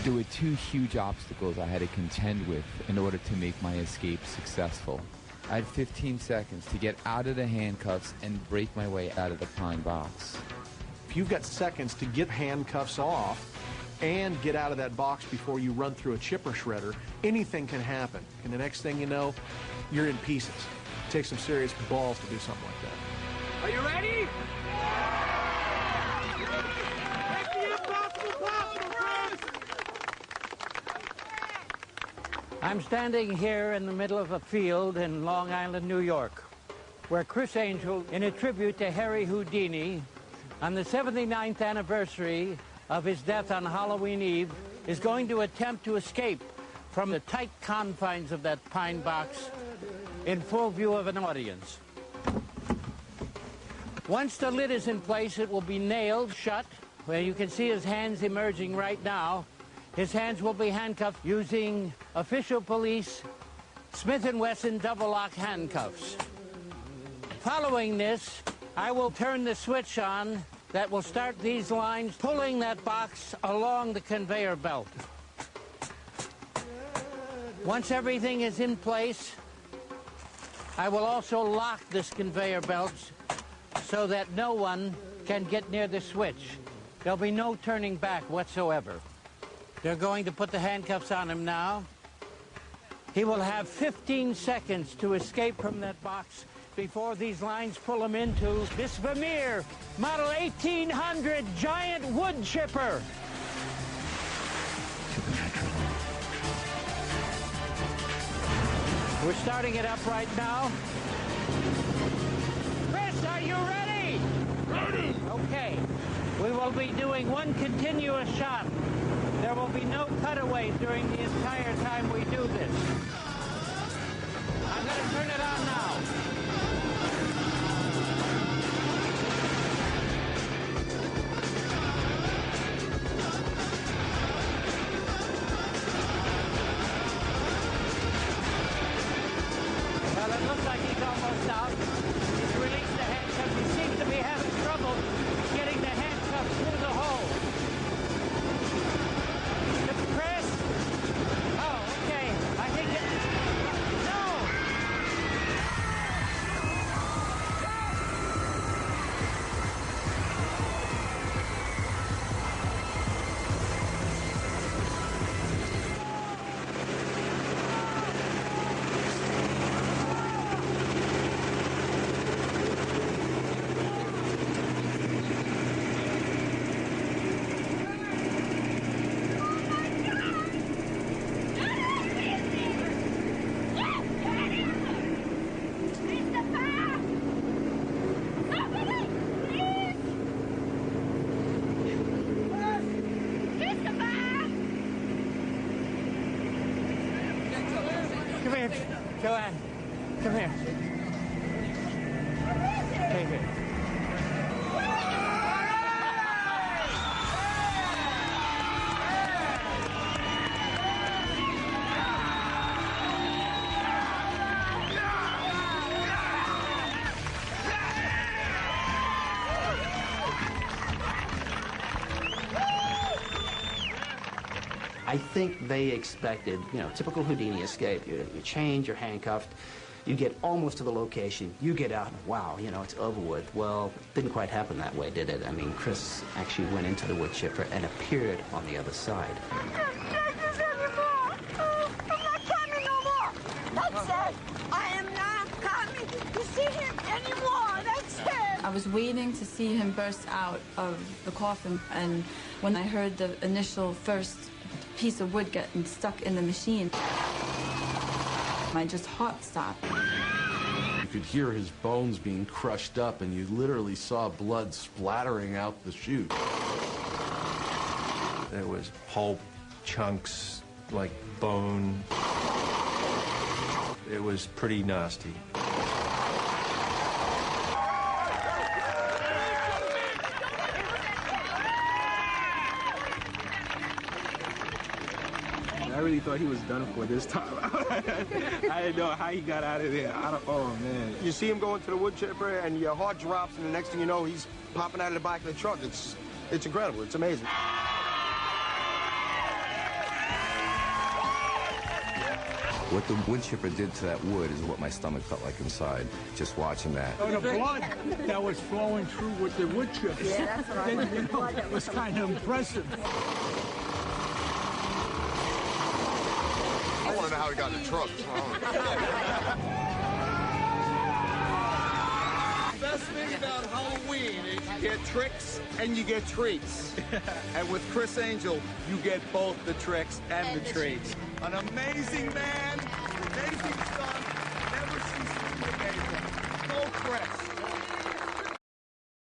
There were two huge obstacles I had to contend with in order to make my escape successful. I had 15 seconds to get out of the handcuffs and break my way out of the pine box. If you've got seconds to get handcuffs off and get out of that box before you run through a chipper shredder, anything can happen. And the next thing you know, you're in pieces. It takes some serious balls to do something like that. Are you ready? I'm standing here in the middle of a field in Long Island, New York, where Criss Angel, in a tribute to Harry Houdini, on the 79th anniversary of his death on Halloween Eve, is going to attempt to escape from the tight confines of that pine box in full view of an audience. Once the lid is in place, it will be nailed shut, where you can see his hands emerging right now. His hands will be handcuffed using official police Smith & Wesson double-lock handcuffs. Following this, I will turn the switch on that will start these lines pulling that box along the conveyor belt. Once everything is in place, I will also lock this conveyor belt so that no one can get near the switch. There'll be no turning back whatsoever. They're going to put the handcuffs on him now. He will have 15 seconds to escape from that box before these lines pull him into this Vermeer Model 1800 giant wood chipper. We're starting it up right now. Criss, are you ready? Ready. Okay. We will be doing one continuous shot. There will be no cutaways during the entire time we do this. I'm going to turn it on now. Well, it looks like he's almost out. He's released the handcuffs. He seems to be having trouble getting the handcuffs through the hole. Criss? Oh, okay. I think it... No! Come here, Joanne. Come here. Stay here. I think they expected, typical Houdini escape. You change, you're handcuffed, you get almost to the location, you get out, and wow, it's over with. Well, it didn't quite happen that way, did it? I mean, Criss actually went into the wood chipper and appeared on the other side. I'm not coming no more. That's it. I am not coming to see him anymore. That's it. I was waiting to see him burst out of the coffin, and when I heard the initial first piece of wood getting stuck in the machine, my heart stopped. You could hear his bones being crushed up, and you literally saw blood splattering out the chute. There was pulp, chunks, like bone. It was pretty nasty. I really thought he was done for this time. I didn't know how he got out of there. Oh, man. You see him go into the wood chipper, and your heart drops, and the next thing you know, he's popping out of the back of the truck. It's incredible. It's amazing. What the wood chipper did to that wood is what my stomach felt like inside, just watching that. Oh, the blood that was flowing through with the wood chipper. Yeah, that's what I meant. The blood that was kind of impressive. I want to know how he got in the truck. The best thing about Halloween is you get tricks and you get treats. And with Criss Angel, you get both the tricks and the treats. An amazing man, amazing son, never ceases to be amazing. Go Criss.